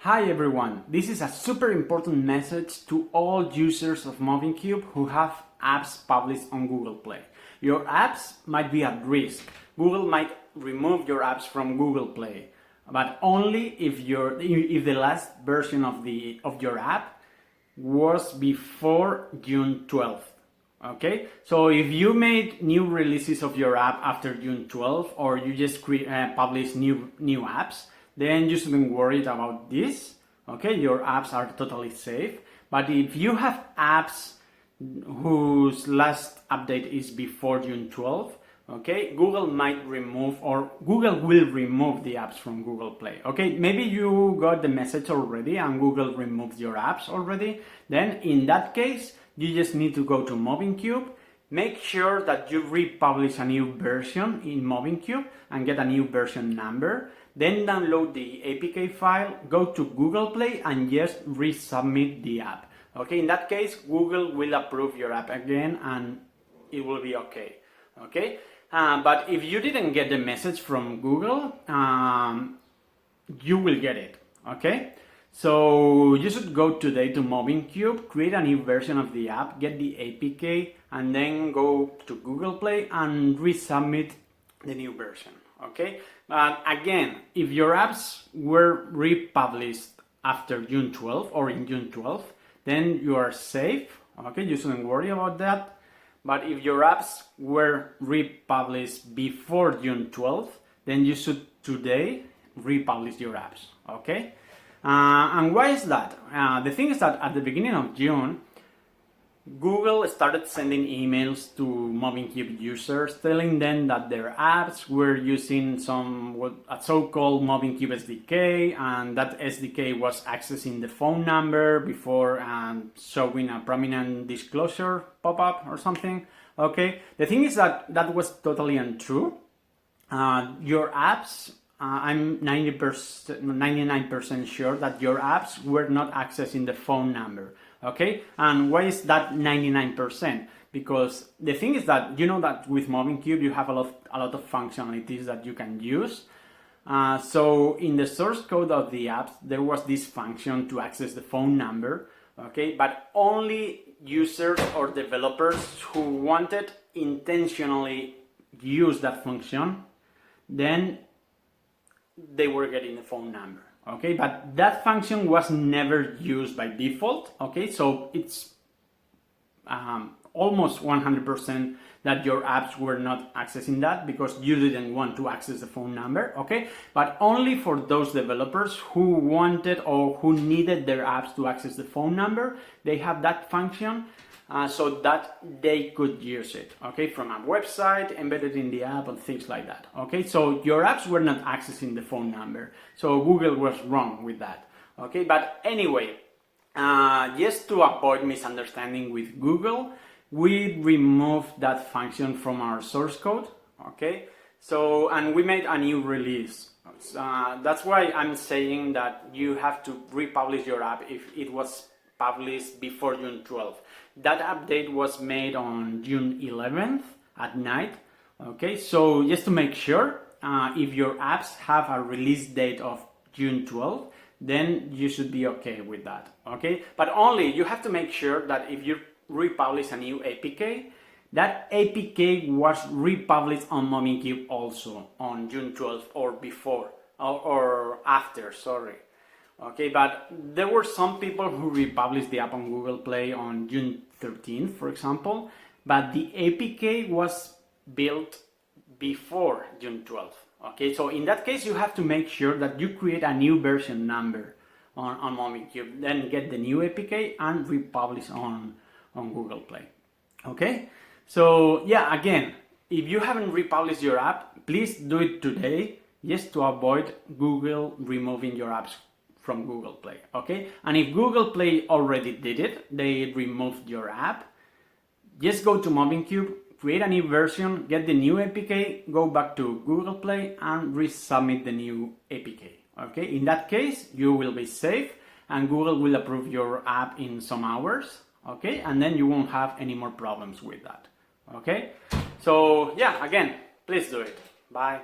Hi everyone, this is a super important message to all users of Mobincube who have apps published on GooglePlay. Your apps might be at risk. Google might remove your apps from GooglePlay, but only if the last version of your app was before June 12th. Okay, so if you made new releases of your app after June 12th, or you just publish new apps, then you shouldn't worry about this. Okay, your apps are totally safe. But if you have apps whose last update is before June 12th, okay, Google might remove, or Google will remove the apps from Google Play. Okay, maybe you got the message already and Google removed your apps already. Then in that case, you just need to go to Mobincube, make sure that you republish a new version in Mobincube and get a new version number. Then download the APK file, go to Google Play and just resubmit the app. Okay, in that case, Google will approve your app again and it will be okay. Okay, but if you didn't get the message from Google, you will get it. Okay, so you should go today to Mobincube, create a new version of the app, get the APK, and then go to Google Play and resubmit the new version. Okay, but again, if your apps were republished after June 12th or in June 12th, then you are safe. Okay, you shouldn't worry about that. But if your apps were republished before June 12th, then you should today republish your apps. Okay, and why is that? The thing is that at the beginning of June, Google started sending emails to Mobincube users telling them that their apps were using a so-called Mobincube SDK, and that SDK was accessing the phone number before showing a prominent disclosure pop-up or something. Okay, the thing is that that was totally untrue. Your apps, I'm 99% sure that your apps were not accessing the phone number. Okay, and why is that 99%? Because the thing is that you know that with Mobincube you have a lot of functionalities that you can use. So in the source code of the apps there was this function to access the phone number. Okay, but only users or developers who wanted intentionally use that function, then they were getting the phone number. Okay, but that function was never used by default. Okay, so it's almost 100% that your apps were not accessing that because you didn't want to access the phone number. Okay, but only for those developers who wanted or who needed their apps to access the phone number, they have that function. So that they could use it, okay, from a website embedded in the app and things like that. Okay, so your apps were not accessing the phone number, so Google was wrong with that. Okay, but anyway, just to avoid misunderstanding with Google, we removed that function from our source code. Okay, so and we made a new release. That's why I'm saying that you have to republish your app if it was published before June 12th. That update was made on June 11th at night. Okay, so just to make sure, if your apps have a release date of June 12th, then you should be okay with that. Okay, but only you have to make sure that if you republish a new APK, that APK was republished on Mobincube also on June 12th or before or after, sorry. Okay, but there were some people who republished the app on Google Play on June 13th, for example, but the APK was built before June 12th. Okay, so in that case, you have to make sure that you create a new version number on Mobincube, then get the new APK and republish on Google Play. Okay, so yeah, again, if you haven't republished your app, please do it today, just to avoid Google removing your apps from Google Play. Okay, and if Google Play already did it, they removed your app, just go to Mobincube, create a new version, get the new APK, go back to Google Play and resubmit the new APK. Okay, in that case you will be safe and Google will approve your app in some hours. Okay, and then you won't have any more problems with that. Okay, so yeah, again, please do it. Bye.